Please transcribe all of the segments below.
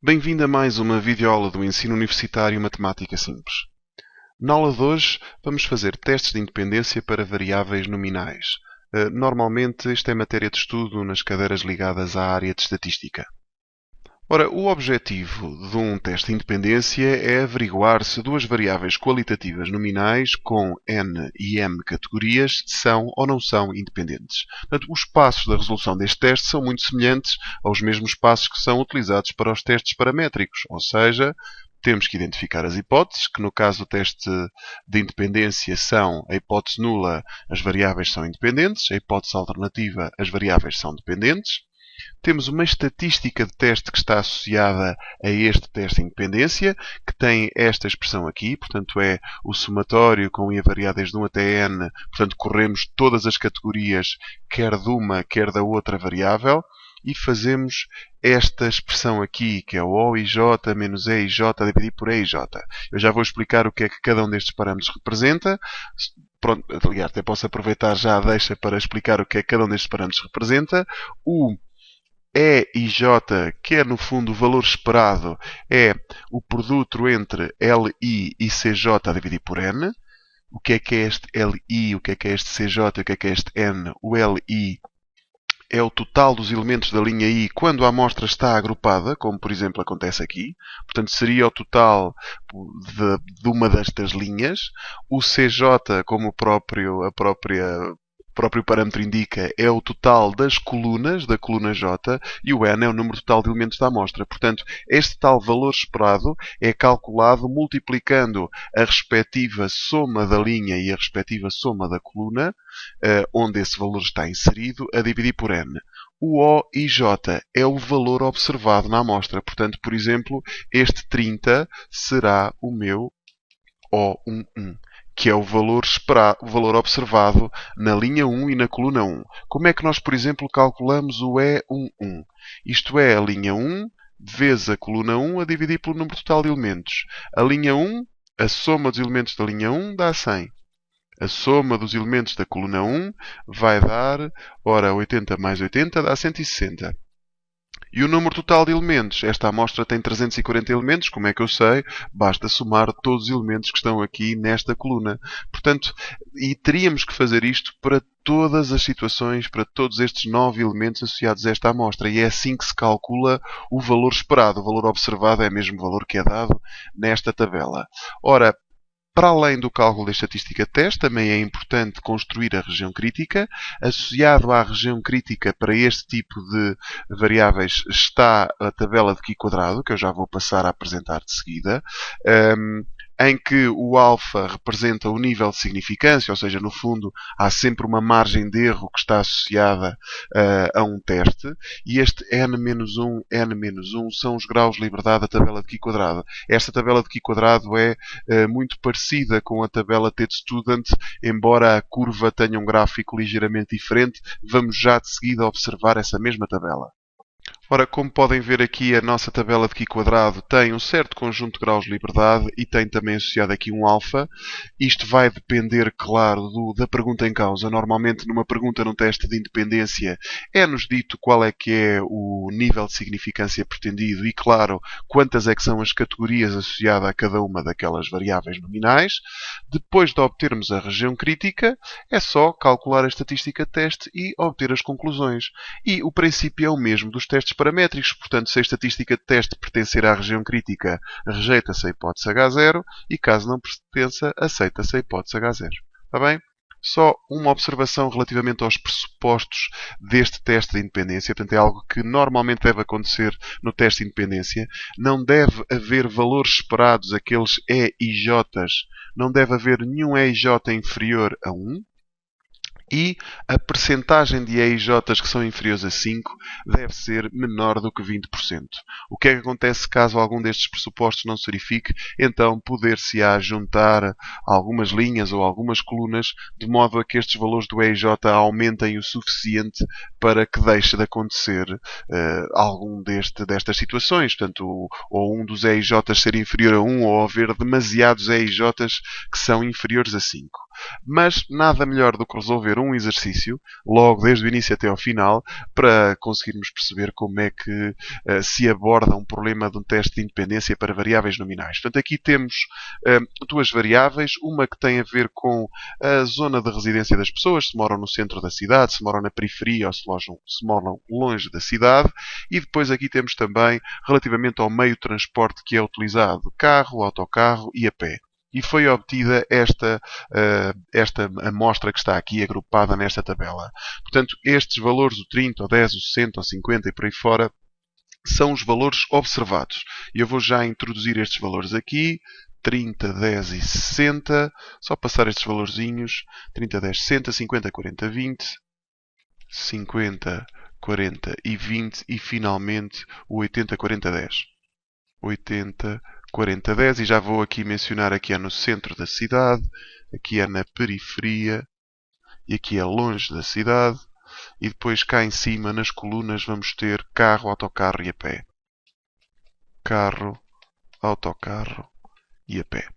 Bem-vindo a mais uma videoaula do Ensino Universitário Matemática Simples. Na aula de hoje, vamos fazer testes de independência para variáveis nominais. Normalmente, isto é matéria de estudo nas cadeiras ligadas à área de estatística. Ora, o objetivo de um teste de independência é averiguar se duas variáveis qualitativas nominais com n e m categorias são ou não são independentes. Portanto, os passos da resolução deste teste são muito semelhantes aos mesmos passos que são utilizados para os testes paramétricos, ou seja, temos que identificar as hipóteses, que no caso do teste de independência são a hipótese nula, as variáveis são independentes, a hipótese alternativa, as variáveis são dependentes. Temos uma estatística de teste que está associada a este teste de independência, que tem esta expressão aqui, portanto é o somatório com i variado desde 1 até n, portanto corremos todas as categorias, quer de uma, quer da outra variável, e fazemos esta expressão aqui, que é o OIJ menos EIJ dividido por EIJ. Eu já vou explicar o que é que cada um destes parâmetros representa. Pronto, aliás, até posso aproveitar já a deixa para explicar o que é que cada um destes parâmetros representa. O E e J, que é no fundo o valor esperado, é o produto entre LI e CJ a dividir por N. O que é este LI, o que é este CJ e o que é este N? O LI é o total dos elementos da linha I quando a amostra está agrupada, como por exemplo acontece aqui. Portanto, seria o total de uma destas linhas. O CJ, como o próprio parâmetro indica, é o total das colunas, da coluna J, e o N é o número total de elementos da amostra. Portanto, este tal valor esperado é calculado multiplicando a respectiva soma da linha e a respectiva soma da coluna, onde esse valor está inserido, a dividir por N. O O e J é o valor observado na amostra. Portanto, por exemplo, este 30 será o meu O11, que é o valor esperado, o valor observado na linha 1 e na coluna 1. Como é que nós, por exemplo, calculamos o E11? Isto é a linha 1 vezes a coluna 1 a dividir pelo número total de elementos. A linha 1, a soma dos elementos da linha 1 dá 100. A soma dos elementos da coluna 1 vai dar, ora, 80 mais 80 dá 160. E o número total de elementos? Esta amostra tem 340 elementos. Como é que eu sei? Basta somar todos os elementos que estão aqui nesta coluna. Portanto, e teríamos que fazer isto para todas as situações, para todos estes 9 elementos associados a esta amostra. E é assim que se calcula o valor esperado. O valor observado é o mesmo valor que é dado nesta tabela. Ora, para além do cálculo da estatística de teste, também é importante construir a região crítica. Associado à região crítica para este tipo de variáveis está a tabela de Q quadrado, que eu já vou passar a apresentar de seguida, em que o alfa representa o nível de significância, ou seja, no fundo, há sempre uma margem de erro que está associada a um teste, e este n-1, n-1 são os graus de liberdade da tabela de Q quadrado. Esta tabela de Q quadrado é muito parecida com a tabela T-Student, embora a curva tenha um gráfico ligeiramente diferente. Vamos já de seguida observar essa mesma tabela. Ora, como podem ver aqui, a nossa tabela de Q quadrado tem um certo conjunto de graus de liberdade e tem também associado aqui um alfa. Isto vai depender, claro, da pergunta em causa. Normalmente, numa pergunta num teste de independência, é-nos dito qual é que é o nível de significância pretendido e, claro, quantas é que são as categorias associadas a cada uma daquelas variáveis nominais. Depois de obtermos a região crítica, é só calcular a estatística de teste e obter as conclusões. E o princípio é o mesmo dos testes paramétricos. Portanto, se a estatística de teste pertencer à região crítica, rejeita-se a hipótese H0 e, caso não pertença, aceita-se a hipótese H0. Está bem? Só uma observação relativamente aos pressupostos deste teste de independência. Portanto, é algo que normalmente deve acontecer no teste de independência. Não deve haver valores esperados, aqueles E e J. Não deve haver nenhum E e J inferior a 1. E a percentagem de EIJs que são inferiores a 5 deve ser menor do que 20%. O que é que acontece caso algum destes pressupostos não se verifique? Então, poder-se-á juntar algumas linhas ou algumas colunas de modo a que estes valores do EIJ aumentem o suficiente para que deixe de acontecer algum destas situações. Portanto, ou um dos EIJs ser inferior a 1 ou haver demasiados EIJs que são inferiores a 5. Mas nada melhor do que resolver um exercício, logo desde o início até ao final, para conseguirmos perceber como é que se aborda um problema de um teste de independência para variáveis nominais. Portanto, aqui temos duas variáveis, uma que tem a ver com a zona de residência das pessoas, se moram no centro da cidade, se moram na periferia ou se moram longe da cidade, e depois aqui temos também relativamente ao meio de transporte que é utilizado, carro, autocarro e a pé. E foi obtida esta amostra que está aqui agrupada nesta tabela. Portanto, estes valores, o 30, o 10, o 60, o 50 e por aí fora, são os valores observados. E eu vou já introduzir estes valores aqui. 30, 10 e 60. Só passar estes valorzinhos. 30, 10, 60, 50, 40, 20. 50, 40 e 20. E finalmente o 80, 40, 10. 80, 40, 10. E já vou aqui mencionar, aqui é no centro da cidade. Aqui é na periferia. E aqui é longe da cidade. E depois cá em cima, nas colunas, vamos ter carro, autocarro e a pé. Carro, autocarro e a pé.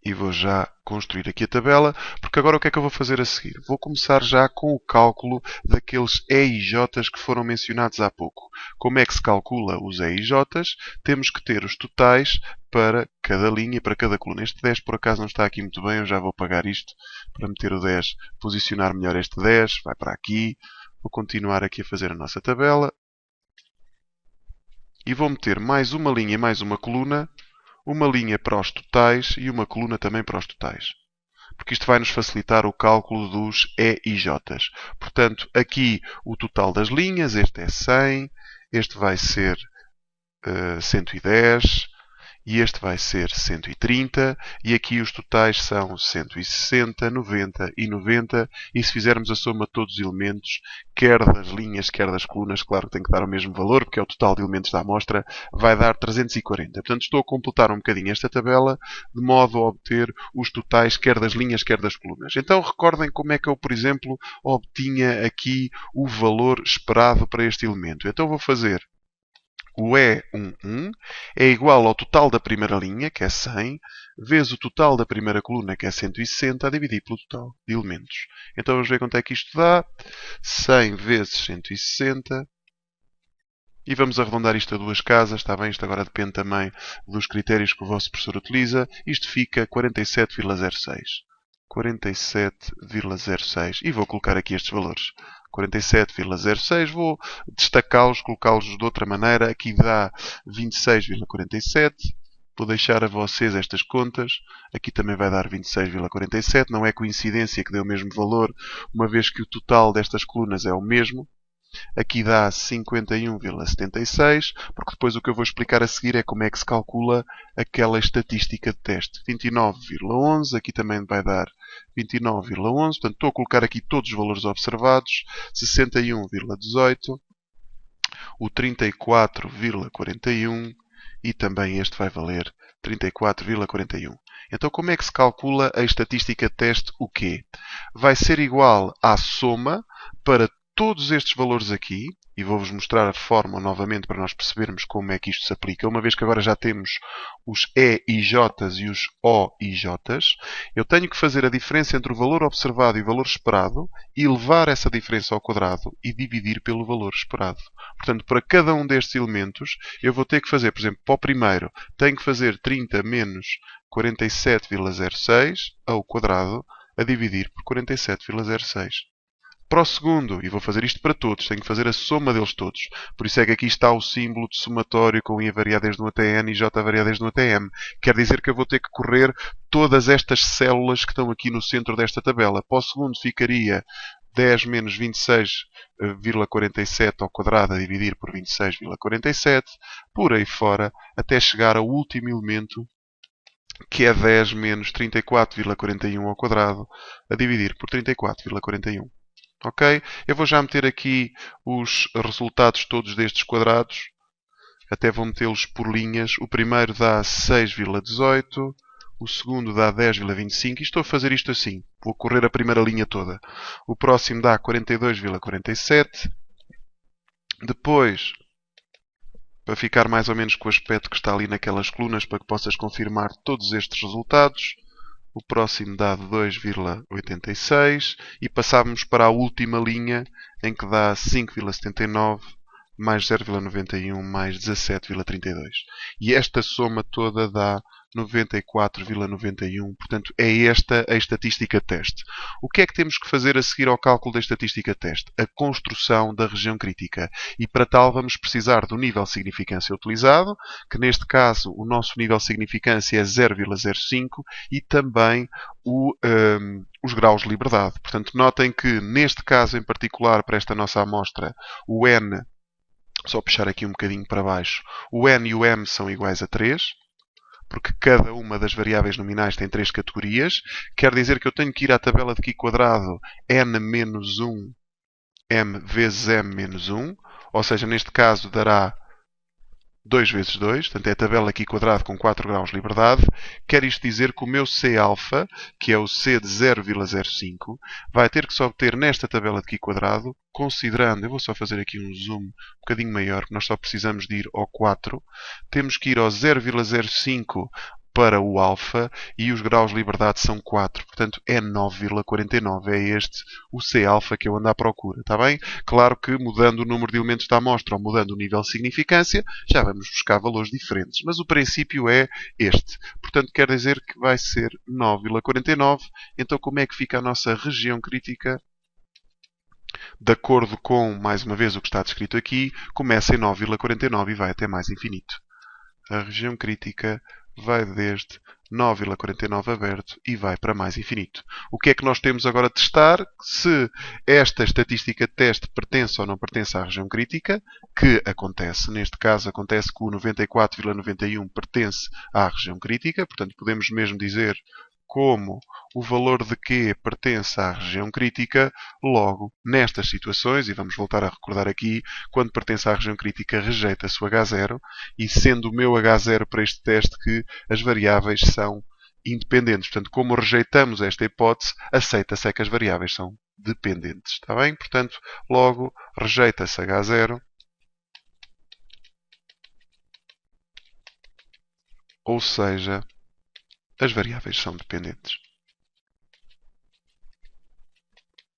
E vou já construir aqui a tabela, porque agora o que é que eu vou fazer a seguir? Vou começar já com o cálculo daqueles EIJs que foram mencionados há pouco. Como é que se calcula os EIJs? Temos que ter os totais para cada linha e para cada coluna. Este 10 por acaso não está aqui muito bem, eu já vou apagar isto para meter o 10, posicionar melhor este 10, vai para aqui. Vou continuar aqui a fazer a nossa tabela. E vou meter mais uma linha e mais uma coluna, uma linha para os totais e uma coluna também para os totais. Porque isto vai nos facilitar o cálculo dos EIJs. Portanto, aqui o total das linhas, este é 100, este vai ser 110, e este vai ser 130, e aqui os totais são 160, 90 e 90, e se fizermos a soma de todos os elementos, quer das linhas, quer das colunas, claro que tem que dar o mesmo valor, porque é o total de elementos da amostra, vai dar 340. Portanto, estou a completar um bocadinho esta tabela, de modo a obter os totais, quer das linhas, quer das colunas. Então, recordem como é que eu, por exemplo, obtinha aqui o valor esperado para este elemento. Então, vou fazer o E11 é igual ao total da primeira linha, que é 100, vezes o total da primeira coluna, que é 160, a dividir pelo total de elementos. Então vamos ver quanto é que isto dá. 100 vezes 160. E vamos arredondar isto a duas casas, está bem? Isto agora depende também dos critérios que o vosso professor utiliza. Isto fica 47,06. 47,06. E vou colocar aqui estes valores. 47,06. Vou destacá-los, colocá-los de outra maneira. Aqui dá 26,47. Vou deixar a vocês estas contas. Aqui também vai dar 26,47. Não é coincidência que dê o mesmo valor, uma vez que o total destas colunas é o mesmo. Aqui dá 51,76, porque depois o que eu vou explicar a seguir é como é que se calcula aquela estatística de teste. 29,11, aqui também vai dar 29,11, portanto estou a colocar aqui todos os valores observados. 61,18, o 34,41 e também este vai valer 34,41. Então como é que se calcula a estatística de teste o quê? Vai ser igual à soma para todos estes valores aqui, e vou-vos mostrar a forma novamente para nós percebermos como é que isto se aplica. Uma vez que agora já temos os EIJs e os OIJs, eu tenho que fazer a diferença entre o valor observado e o valor esperado e levar essa diferença ao quadrado e dividir pelo valor esperado. Portanto, para cada um destes elementos, eu vou ter que fazer, por exemplo, para o primeiro, tenho que fazer 30 menos 47,06 ao quadrado a dividir por 47,06. Para o segundo, e vou fazer isto para todos, tenho que fazer a soma deles todos. Por isso é que aqui está o símbolo de somatório com I a variar desde 1 até N e J a variar desde 1 até M. Quer dizer que eu vou ter que correr todas estas células que estão aqui no centro desta tabela. Para o segundo ficaria 10 menos 26,47 ao quadrado a dividir por 26,47, por aí fora, até chegar ao último elemento, que é 10 menos 34,41 ao quadrado a dividir por 34,41. Ok? Eu vou já meter aqui os resultados todos destes quadrados. Até vou metê-los por linhas. O primeiro dá 6,18. O segundo dá 10,25. E estou a fazer isto assim. Vou correr a primeira linha toda. O próximo dá 42,47. Depois, para ficar mais ou menos com o aspecto que está ali naquelas colunas, para que possas confirmar todos estes resultados, o próximo dado 2,86 e passávamos para a última linha em que dá 5,79 mais 0,91 mais 17,32. E esta soma toda dá 94,91. Portanto, é esta a estatística teste. O que é que temos que fazer a seguir ao cálculo da estatística teste? A construção da região crítica. E para tal vamos precisar do nível de significância utilizado, que neste caso o nosso nível de significância é 0,05 e também os graus de liberdade. Portanto, notem que neste caso em particular, para esta nossa amostra, o n, só puxar aqui um bocadinho para baixo, o n e o m são iguais a 3, porque cada uma das variáveis nominais tem 3 categorias. Quer dizer que eu tenho que ir à tabela de Q quadrado n menos 1, m vezes m menos 1, ou seja, neste caso dará 2 vezes 2, portanto é a tabela aqui quadrado com 4 graus de liberdade. Quer isto dizer que o meu C-alfa, que é o C de 0,05, vai ter que se obter nesta tabela de Q quadrado, considerando, eu vou só fazer aqui um zoom um bocadinho maior, porque nós só precisamos de ir ao 4, temos que ir ao 0,05 para o alfa e os graus de liberdade são 4. Portanto, é 9,49. É este o C-alfa que eu ando à procura. Está bem? Claro que mudando o número de elementos da amostra ou mudando o nível de significância, já vamos buscar valores diferentes. Mas o princípio é este. Portanto, quer dizer que vai ser 9,49. Então, como é que fica a nossa região crítica? De acordo com, mais uma vez, o que está descrito aqui, começa em 9,49 e vai até mais infinito. A região crítica vai desde 9,49 aberto e vai para mais infinito. O que é que nós temos agora a testar? Se esta estatística de teste pertence ou não pertence à região crítica, que acontece. Neste caso, acontece que o 94,91 pertence à região crítica. Portanto, podemos mesmo dizer como o valor de Q pertence à região crítica, logo, nestas situações, e vamos voltar a recordar aqui, quando pertence à região crítica, rejeita-se o H0, e sendo o meu H0 para este teste que as variáveis são independentes. Portanto, como rejeitamos esta hipótese, aceita-se é que as variáveis são dependentes. Está bem? Portanto, logo, rejeita-se H0, ou seja, as variáveis são dependentes.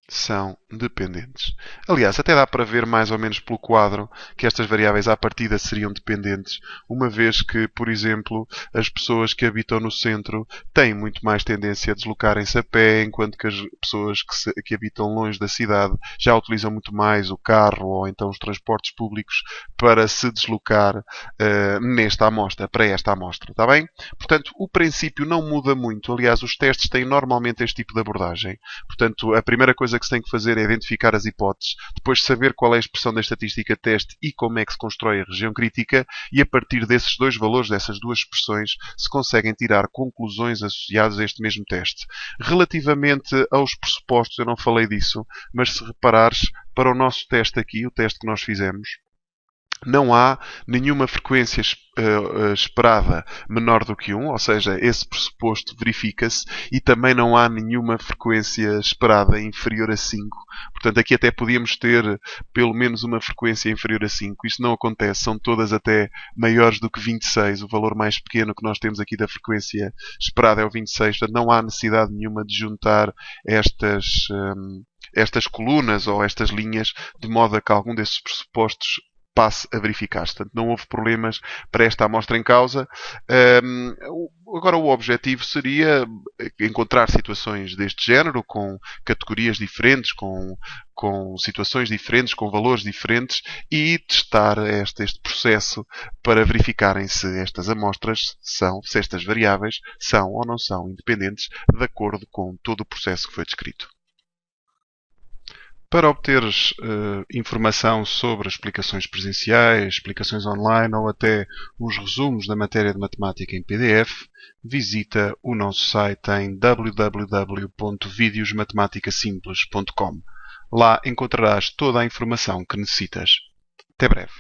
São dependentes. Aliás, até dá para ver mais ou menos pelo quadro que estas variáveis à partida seriam dependentes, uma vez que, por exemplo, as pessoas que habitam no centro têm muito mais tendência a deslocarem-se a pé, enquanto que as pessoas que habitam longe da cidade já utilizam muito mais o carro ou então os transportes públicos para se deslocar para esta amostra. Está bem? Portanto, o princípio não muda muito. Aliás, os testes têm normalmente este tipo de abordagem. Portanto, a primeira coisa que se tem que fazer é identificar as hipóteses, depois saber qual é a expressão da estatística teste e como é que se constrói a região crítica, e a partir desses dois valores, dessas duas expressões, se conseguem tirar conclusões associadas a este mesmo teste. Relativamente aos pressupostos, eu não falei disso, mas se reparares, para o nosso teste aqui, o teste que nós fizemos, não há nenhuma frequência esperada menor do que 1, ou seja, esse pressuposto verifica-se, e também não há nenhuma frequência esperada inferior a 5. Portanto, aqui até podíamos ter pelo menos uma frequência inferior a 5. Isto não acontece, são todas até maiores do que 26. O valor mais pequeno que nós temos aqui da frequência esperada é o 26. Portanto, não há necessidade nenhuma de juntar estas colunas ou estas linhas de modo a que algum desses pressupostos passe a verificar-se. Portanto, não houve problemas para esta amostra em causa. Agora, o objetivo seria encontrar situações deste género, com categorias diferentes, com situações diferentes, com valores diferentes, e testar este processo para verificarem se estas amostras se estas variáveis são ou não são independentes, de acordo com todo o processo que foi descrito. Para obteres informação sobre explicações presenciais, explicações online ou até os resumos da matéria de matemática em PDF, visita o nosso site em www.videosmatematicaSimples.com. Lá encontrarás toda a informação que necessitas. Até breve.